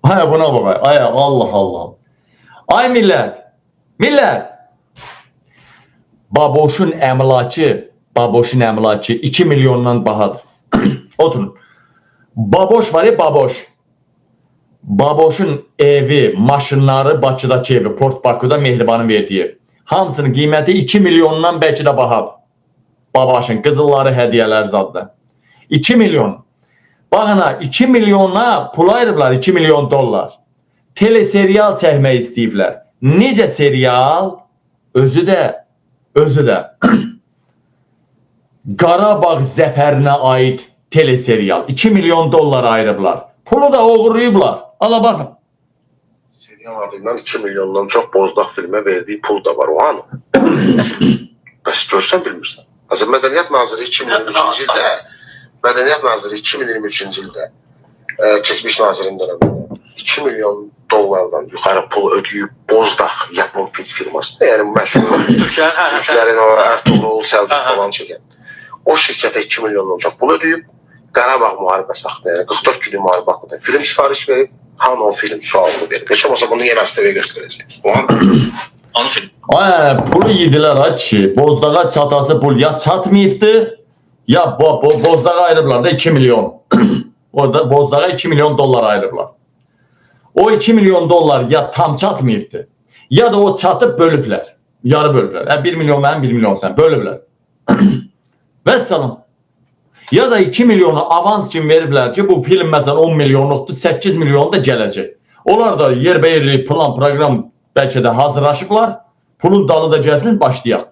Ay buna bak. Ay Allah Allah. Ay millet. Baboşun əmlakı 2 milyondan bahadır. Oturun. Baboş var ya, baboş. Baboşun evi, maşınları, Bakıdakı evi, Port Bakuda Mehribanın verdiyi ev. Hamısının qiyməti 2 milyondan bəlkə də bahadır. Babaşın qızılları, hədiyyələr zadda. 2 milyon. Baxına 2 milyona pul ayırıblar, 2 milyon dollar. Teleserial çəkmək istəyiblər. Necə serial? Özü də Qarabağ zəfərinə aid teleserial. 2 milyon dollar ayırıblar. Pulu da oğurlayıblar. Ala baxın. Serial adından 2 milyondan çox Bozdağ filmə verdiyi pul da var o an. Bəs görsən bilmirsən. Azər Mədəniyyət Naziri 2023-cü ildə Mədəniyyət Naziri 2023-cü ildə keçmiş nazirin dövründə 2 milyon dollardan yuxarı pul ödəyib Bozdağ Yapon film firmasında, yəni məşhur Türklərin o Ertuğrul, Səlcuq falan çəkən o şirkətə 2 milyondan çox pul ödəyib Qarabağ müharibəsi haqqında, yəni 44 günlük müharibə haqqında film sifariş verib, hanı o film sualını verib. Heç olmasa bunu yenə STV göstərəcək. Hanı film? Ay, pulu yedilər ha ki, Bozdağa çatası pul ya çatmayıbdı, ya Bozdağa ayırıblar da 2 milyon. Orada Bozdağa 2 milyon dollar ayırıblar. O 2 milyon dollar ya tam çatmayıbdı, ya da o çatıb bölüblər. Yarı bölüblər. 1 milyon mən, 1 milyon sən. Bölüblər. Vəssalam. Ya da 2 milyonu avans kimi veriblər ki, bu film məsələn 10 milyonluqdur, 8 milyon da gələcək. Onlar da yerbəyirli plan, proqram bəlkə də hazırlaşıblar. Pulun dalı da gəlsin, başlayaq.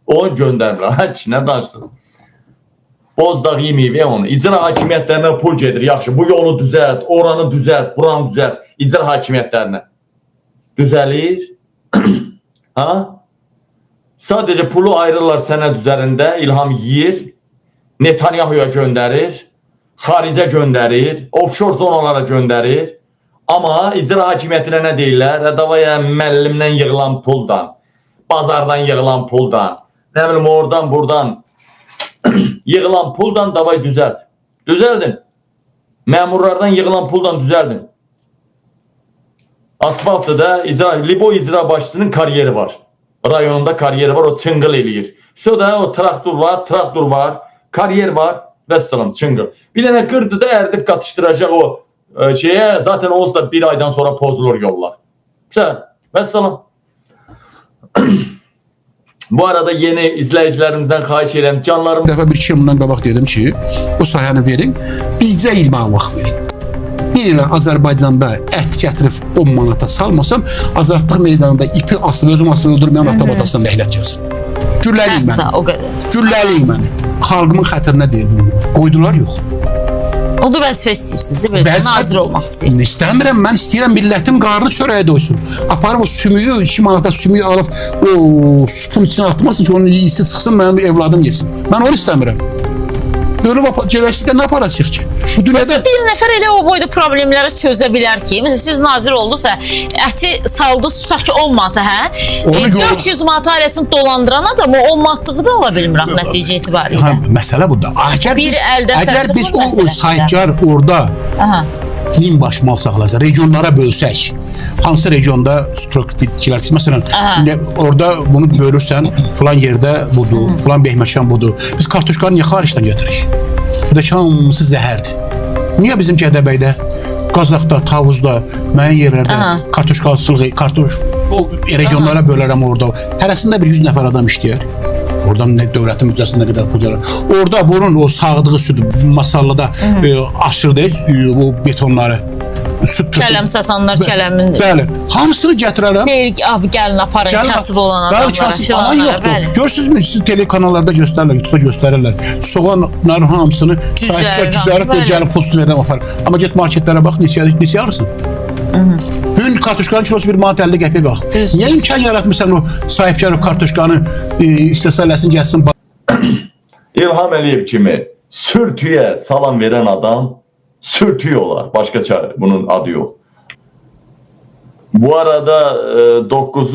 Onu göndəriblər. Nə danışsınız? Bozdağ yeməyib onu. İcra hakimiyyətlərinə pul gedir. Yaxşı, bu yolu düzəlt, oranı düzəlt, buranı düzəlt. İcra hakimiyyətlərinə. Düzəlir. Ha? Sadəcə pulu ayırırlar sənəd üzərində. İlham yiyir. Netanyahu'ya göndərir. Xaricə göndərir. Offshore zonalara göndərir. Amma icra hakimiyyətinə nə deyirlər? Davaya müəllimdən yığılan puldan, bazardan yığılan puldan, nə bilim oradan buradan yığılan puldan davay düzəlt. Düzəldin. Məmurlardan yığılan puldan düzəldin. Asfaltda Libo icra başçısının kariyeri var. Rayonunda kariyeri var, o çıngıl eləyir. Sonra o traktor var, kariyer var, vəssalam, çıngıl. Bir dənə qırdı da ərdib qatışdıracaq o şeye, zaten o da bir aydan sonra pozulur yollar. Vəssalam. Bu arada yeni izləyicilərimizdən xahiş edirəm, canlarım. Bir dəfə bir şey bundan qabaq dedim ki, o sahəni verin, bizcə ilmə vaxt verin. Bir ilə Azərbaycanda ət gətirib 10 manata salmasam, Azadlıq meydanında ipi asıb, özüm asıb öldürməyən ata-batasından dəhlət yazsın. Gülləlik məni. Gülləlik məni. Xalqımın xətrinə deyirdim. Qoydular, yox. O da vəzifə istəyirsiniz, belə nazir olmaq istəyirsiniz. İstəmirəm, mən istəyirəm millətim qarnı çörəyə doysun. Aparıb o sümüyü, 2 manata sümüyü alıb o supun içine atmasın ki, onun iyisi çıxsın, mənim evladım yesin. Mən onu istəmirəm. Böyle gedəşlikdə nə aparacaq ki? Sizin bir nəfər elə o boyda problemləri çözə bilər ki, məsələn, siz nazir oldusa, əti saldı, tutaq ki 10 manata, hə? 400 manata ailəsini dolandıran adam o 10 manatlığı da ala bilmirəm nəticə etibarilə. Məsələ bu da. Əgər biz o sahibkar orada baş mal saxlayacaq, regionlara bölsək, hansı regionda strok bitkilər ki, məsələn, orada bunu bölürsən, falan yerdə budur, falan behməkan budur. Biz kartuşkanı niyə xaricdən götürək? Buradakı hamısı zəhərdir. Niyə bizim Gədəbəydə, Qazaxda, Tavuzda, müəyyən yerlərdə kartuşkaçılığı, o regionlara bölərəm orada. Hərəsində bir 100 nəfər adam işləyər. Oradan dövlətin müddəsində qədər pul gəlir. Orada bunun o sağdığı südü masallada aşırdı o betonları. Kələm satanlar kələmin. Bəli. Hamısını gətirərəm. Deyir ki, abi gəlin aparın kasıb olan adamlara filanlara. Görürsünüzmü? Siz telekanallarda göstərirlər, YouTube'da göstərirlər. Soğanların hamısını düzərib də gəlin postu verirəm aparır. Amma get marketlərə bax, neçə alırsın? Bugün kartuşkanın kilosu 1 manat 50 qəpiyə qalx. Niyə imkan yaratmışsan o sahibkar kartuşkanı istəsələsin, gəlsin? İlham Əliyev kimi sürtüyə salam verən adam sürtüyorlar. Başka çare. Bunun adı yok. Bu arada 9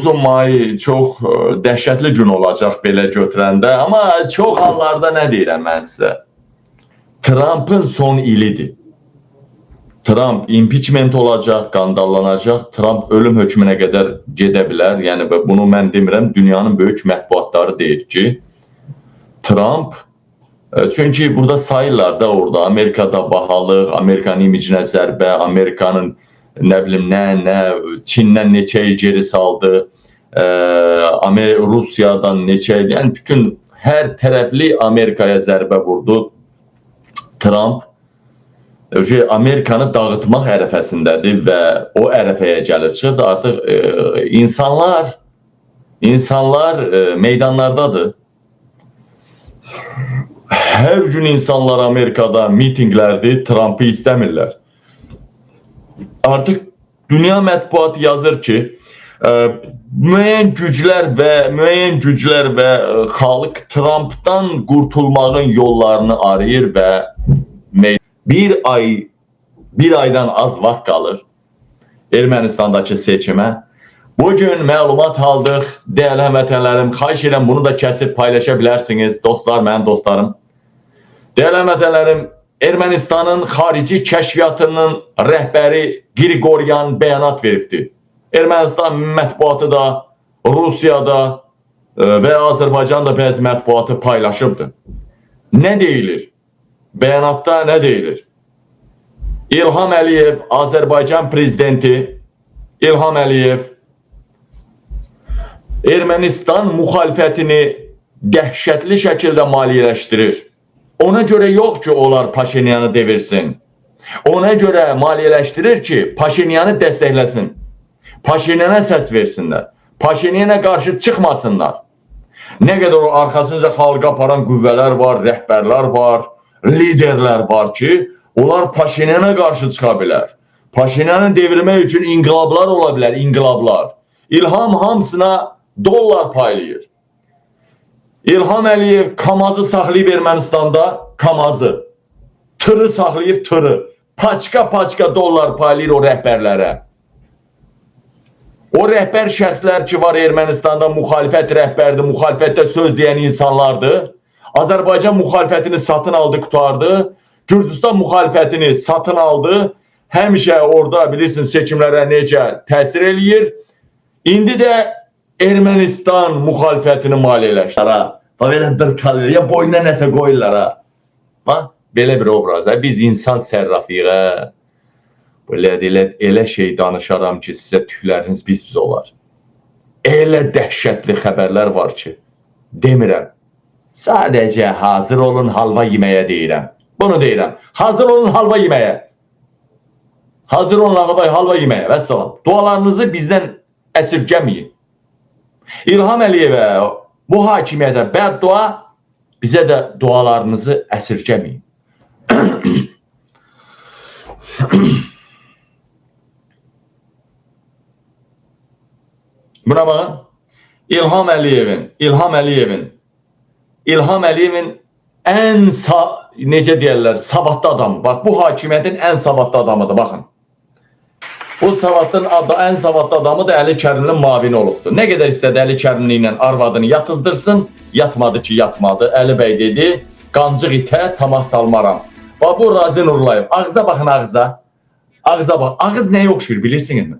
may çok dəhşətli gün olacaq belə götürəndə. Amma çox hallarda nə deyirəm mən sizə? Trump'ın son ilidir. Trump impeachment olacaq, qandallanacaq. Trump ölüm hökmünə qədər gedə bilər. Yəni bunu mən demirəm, dünyanın böyük mətbuatları deyir ki, Trump çünki burada sayırlar da orada Amerikada bahalıq, Amerikanın imicinə zərbə, Amerikanın nə bilim nə Çindən neçə il geri saldı, Rusiyadan neçə il, yəni bütün hər tərəfli Amerikaya zərbə vurdu. Trump Amerikanı dağıtmaq ərəfəsindədir və o ərəfəyə gəlir çıxır da artıq insanlar meydanlardadır. Hər gün insanlar Amerikada mitinqlərdir, Trump'ı istəmirlər. Artıq dünya mətbuatı yazır ki, müəyyən güclər və xalq Trump'dan qurtulmağın yollarını arayır və bir aydan az vaxt qalır Ermənistandakı seçimə. Bugün məlumat aldıq, dəyərli həmvətənlərim, xahiş edirəm bunu da kəsib paylaşa bilərsiniz, dostlar, mənim dostlarım. Dəyərli həmvətənlərim, Ermənistanın xarici kəşfiyyatının rəhbəri Qriqoryan bəyanat veribdir. Ermənistan mətbuatı da, Rusiyada və Azərbaycan da bəzi mətbuatı paylaşıbdır. Nə deyilir? Bəyanatda nə deyilir? İlham Əliyev, Azərbaycan prezidenti İlham Əliyev Ermənistan müxalifətini dəhşətli şəkildə maliyyələşdirir. Ona görə yox ki, onlar Paşinyanı devirsin. Ona görə maliyyələşdirir ki, Paşinyanı dəstəkləsin. Paşinyana səs versinlər. Paşinyana qarşı çıxmasınlar. Nə qədər o arxasınca xalqa aparan qüvvələr var, rəhbərlər var, liderlər var ki, onlar Paşinyana qarşı çıxa bilər. Paşinyanı devirmək üçün inqilablar ola bilər, inqilablar. İlham hamısına dollar paylayır. İlham Əliyev Kamazı saxlayıb Ermənistanda, Kamazı. Tırı saxlayıb tırı. Paçka dollar paylayır o rəhbərlərə. O rəhbər şəxslər ki var Ermənistanda müxalifət rəhbərdir, müxalifətdə söz deyən insanlardır. Azərbaycan müxalifətini satın aldı, qutardı. Gürcüstan müxalifətini satın aldı. Həmişə orada bilirsiniz seçimlərə necə təsir eləyir. İndi də Ermənistan müxalifətini maliyyələşdir. Bax elə bir kalır, ya boynuna nəsə qoyurlar ha. Bax, belə bir obraz. Biz insan sərrafıyıq. Elə şey danışaram ki, sizə tükləriniz biz olar. Elə dəhşətli xəbərlər var ki, demirəm. Sadəcə hazır olun halva yeməyə deyirəm. Bunu deyirəm. Hazır olun halva yeməyə. Hazır olun halva yeməyə. Vəssalam. Dualarınızı bizdən əsirgəməyin. İlham Əliyevə, bu hakimiyyətə bəddua, bizə də dualarınızı əsirgəməyin. Buna baxın. İlham Əliyevin ən necə deyərlər, savadlı adamı. Bax, bu hakimiyyətin ən savadlı adamıdır, baxın. Bu ən savadlı adamı da Əli Kərimlinin mavini olubdur. Nə qədər istədi Əli Kərimli ilə arvadını yatızdırsın, yatmadı ki, yatmadı. Əli bəy dedi, qancıq itə tamah salmaram. Bax, bu Razi Nurlayev. Ağıza baxın, ağıza. Ağıza bax. Ağız nəyə oxşuyur, bilirsinizmi?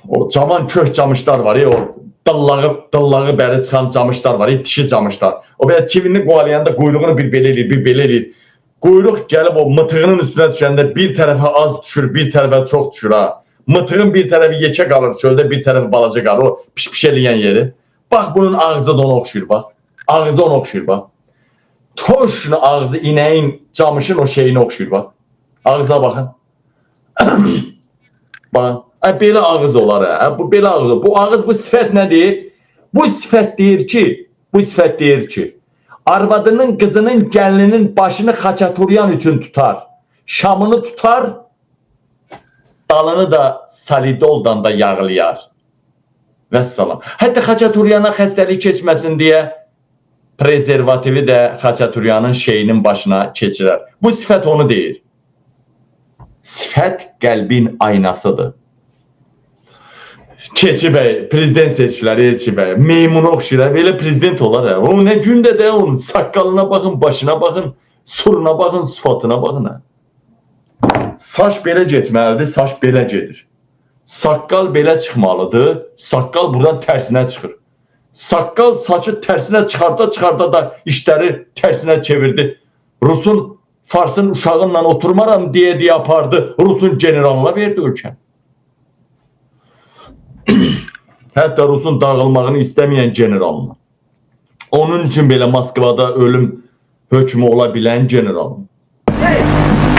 O caman kök camışlar var, o dallağı bəri çıxan camışlar var, dişi camışlar. O belə çivini qovalayanda quyruğunu bir belə eləyir. Quyruq gəlib o mıtığının üstünə düşəndə bir tərəfə az düşür, bir tərəfə çox düşür ha. Mıtığın bir tərəfi yekə qalır çöldə, bir tərəfi balaca qalır, o piş-piş eləyən yeri. Bax, bunun ağzı da ona oxşuyur, bax. Ağzı ona oxşuyur, bax. Toşun ağzı inəyin, camışın o şeyini oxşuyur, bax. Ağza baxın. Bax. Belə ağız olar, bu belə ağız. Bu ağız, bu sifət nə deyir? Bu sifət deyir ki, arvadının, qızının, gəlinin başını Xaçaturyan üçün tutar. Şamını tutar, dalını da Solidoldan da yağlayar. Vəssalam. Hətta Xaçaturyana xəstəlik keçməsin deyə prezervativi də Xaçaturyanın şeyinin başına keçirər. Bu sifət onu deyir. Sifət qəlbin aynasıdır. Keçi bəy, prezident seçkiləri, Elçi bəy, meymunu oxşuyur, belə prezident olar. O nə gündə də onun saqqalına baxın, başına baxın, suruna baxın, sıfatına baxın. Saç belə getməlidir, saç belə gedir. Saqqal belə çıxmalıdır, saqqal buradan tərsinə çıxır. Saqqal saçı tərsinə çıxarda da işləri tərsinə çevirdi. Rusun, Farsın uşağınla oturmaram deyə apardı. Rusun generalına verdi ölkəni. Hətta Rusun dağılmağını istəməyən generalına. Onun üçün belə Moskvada ölüm hökmü ola bilən generalına.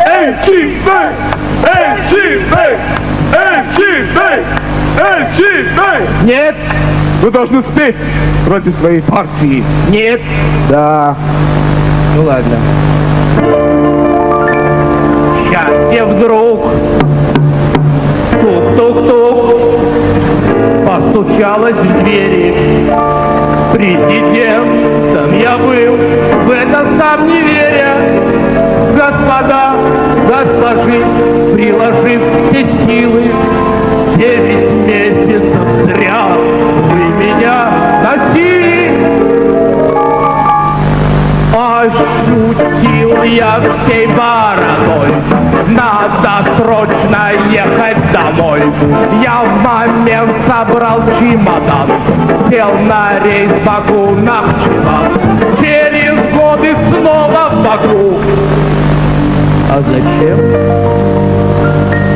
Elçi Bey! Elçi Bey! Elçi Bey! Elçi Bey! Нет, вы должны спеть против своей партии. Нет. Да. Ну ладно. Счастье вдруг тук-тук-тук постучалось в двери. Президентом я был, в это сам не веря. Господа, госпожи, приложив все силы, 9 месяцев зря вы меня носили. Ощутил я всей бородой, надо срочно ехать домой. Я в момент собрал чемодан, сел на рейс Баку-Нахчеван. Через годы снова в Баку. А зачем?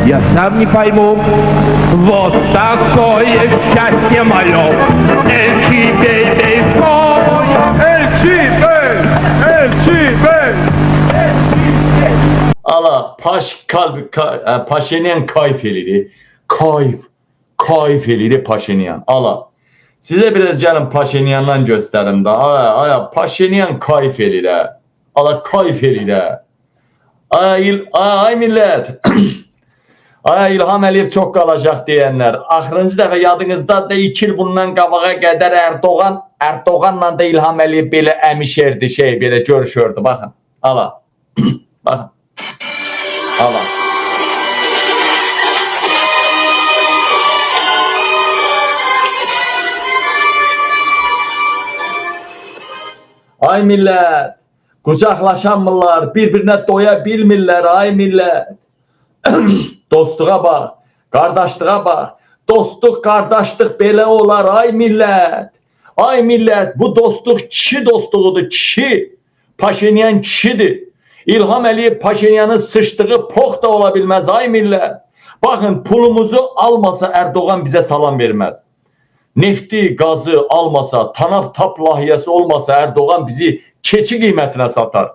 Я сам не пойму. Вот такое счастье мое. Эльчи бей, бей, стой! Эльчи бей! Эльчи бей! Ala Paşinyan kayf eliri. Kayf eliri Paşinyan. Ala. Size biraz canım Paşinyandan gösterim de. Aya Paşinyan kayf eliri. Ala kayf eliri. Ay millet. Ay İlham Əliyev çox qalacaq deyənlər. Axırıncı dəfə yadınızdadır da 2 il bundan qabağa qədər Erdoğanla da İlham Əliyev belə əmişerdi, belə görüşürdü. Baxın. Ala. Baxın. Ala. Ay millət. Qucaqlaşanmırlar, bir-birinə doya bilmirlər, ay millət. Dostluğa bax, qardaşlığa bax. Dostluq, qardaşlıq belə olar, ay millət. Ay millət, bu dostluq kişi dostluğudur, kişi. Paşinyan kişidir. İlham Əliyev Paşinyanın sıçdığı pox da ola bilməz, ay millət. Baxın, pulumuzu almasa Erdoğan bizə salam verməz. Nefti, qazı almasa, tanap tap layihəsi olmasa Erdoğan bizi keçi qiymətinə satar.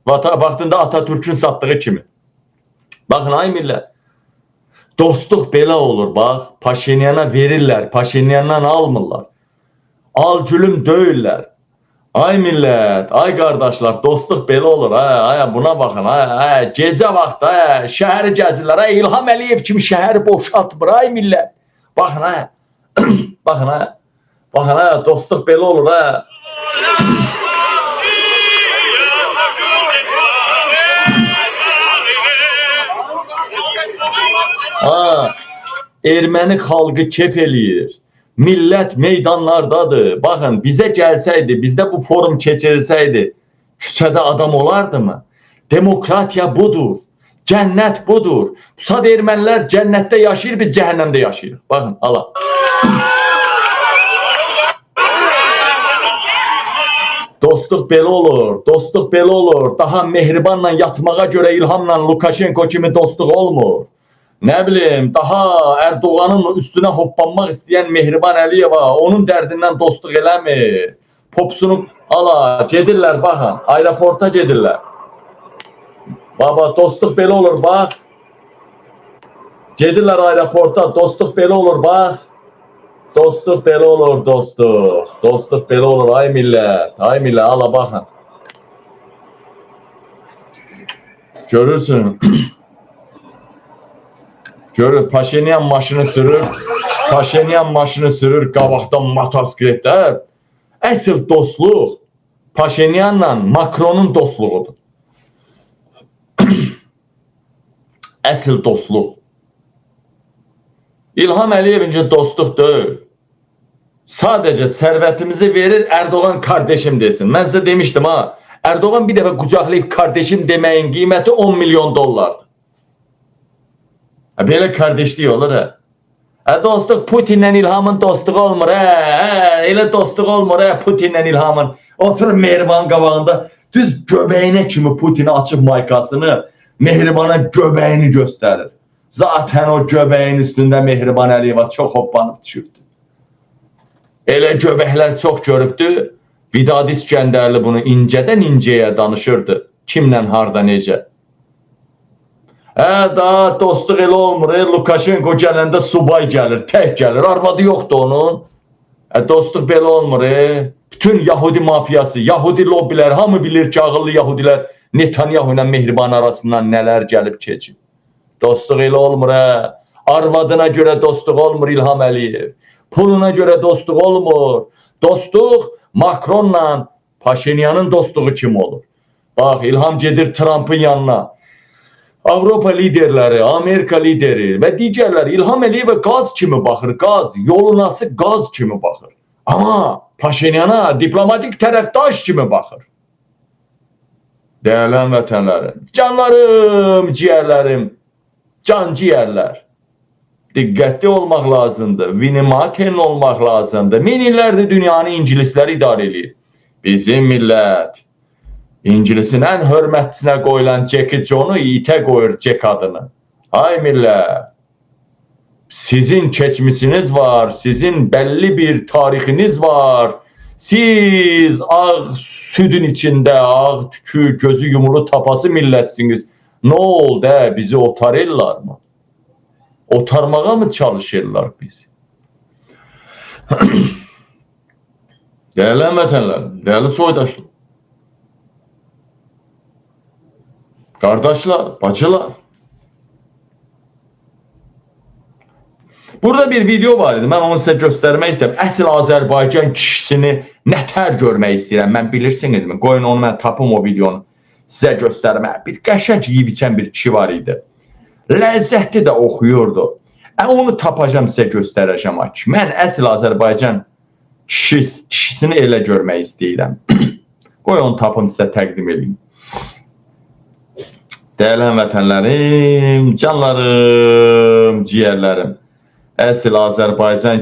Vaxtında Atatürk'ün sattığı kimi. Baxın ay millət. Dostluq belə olur bax. Paşinyana verirlər, Paşinyandan almırlar. Al gülüm döyürlər. Ay millət, ay qardaşlar, dostluq belə olur. Ay buna baxın. Ay gecə vaxtı şəhəri gəzirlər. Ay İlham Əliyev kimi şəhəri boşaltmır ay millət. Baxın ay. Baxın ay. Baxın ay, dostluq belə olur ay. Erməni xalqı kef eləyir. Millət meydanlardadır. Baxın, bizə gəlsəydi, bizdə bu forum keçirilsəydi, küçədə adam olardı mı? Demokratiya budur. Cənnət budur. Pusad ermənilər cənnətdə yaşayır, biz cəhənnəmdə yaşayırıq. Baxın, ala. Dostluq belə olur, dostluq belə olur. Daha mehribanla yatmağa görə İlhamla Lukashenko kimi dostluq olmur. Ne bileyim, daha Erdoğan'ın üstüne hoppanmaq istəyən Mehriban Əliyeva onun dərdindən dostluq eləmir. Popsunu ala, gedirlər baxın, aeroporta gedirlər. Baba, dostluq belə olur, bax. Gedirlər aeroporta, dostluq belə olur, bax. Dostluq belə olur, dostluq. Dostluq belə olur, ay millət, ala baxın. Görürsün. Görür, Paşinyan maşını sürür, qabaqdan motosikletdə. Əsl dostluq Paşinyanla Makronun dostluğudur. Əsl dostluq. İlham Əliyevincə dostluq deyil. Sadəcə sərvətimizi verir, Erdoğan kardeşim desin. Mən sizə demişdim ha, Erdoğan bir dəfə qucaqlayıb kardeşim deməyin qiyməti 10 milyon dollardır. Belə kardeşlik olur ha. Dostluq Putinlə İlhamın dostluğu olmur ha. Elə dostluq olmur ha Putinlə İlhamın. Oturur Mehribanın qabağında düz göbəyinə kimi Putinə açıb maykasını, Mehribana göbəyini göstərir. Zaten o göbəyin üstündə Mehriban Əliyeva çox hoppanıb düşübdür. Elə göbəklər çox görübdür. Vidadi İskəndərli bunu incədən incəyə danışırdı. Kimlə, harda, necə. Daha dostluq elə olmur. Lukashenko gələndə subay gəlir, tək gəlir. Arvadı yoxdur onun. Dostluq belə olmur. Bütün Yahudi mafiyası, Yahudi lobbilər, hamı bilir ki, ağıllı Yahudilər Netanyahu ilə Mehriban arasından nələr gəlib keçib. Dostluq elə olmur. Arvadına görə dostluq olmur İlham Əliyev. Puluna görə dostluq olmur. Dostluq Macronla Paşinyanın dostluğu kim olur? Bax, İlham gedir Trump'ın yanına. Avropa liderləri, Amerika lideri və digərləri İlham Əliyevə qaz kimi baxır, qaz, yolunası qaz kimi baxır. Amma Paşinyana diplomatik tərəfdaş kimi baxır. Dəyərli vətənlərim, canlarım, ciyərlərim, can ciyərlər. Diqqətli olmaq lazımdır, vinimaten olmaq lazımdır. Min illərdir dünyanı ingilislər idarə edir. Bizim millət İngilisin ən hörmətçisinə qoyulan Jackie John'u itə qoyur Jack adını. Ay millət, sizin keçmişiniz var, sizin belli bir tarixiniz var. Siz ağ südün içində, ağ tükü, gözü yumulu tapası millətsiniz. Nə oldu, bizi otarırlar mı? Otarmağa mı çalışırlar bizi? Değerli vətənlər, değerli soydaşlar, kardeşler, bacılar. Burada bir video var idi, mən onu sizə göstərmək istəyirəm. Əsl Azərbaycan kişisini nətər görmək istəyirəm, mən bilirsinizmi? Qoyun onu, mən tapım o videonu sizə göstərmək. Bir qəşəng yiyib içən bir kişi var idi. Ləzzətli də oxuyurdu. Onu tapacağım, sizə göstərəcəm. Mən əsl Azərbaycan kişisini elə görmək istəyirəm. Qoy onu tapım, sizə təqdim edeyim. Dəyərli vətənlərim, canlarım, ciyərlərim. Əsl Azərbaycan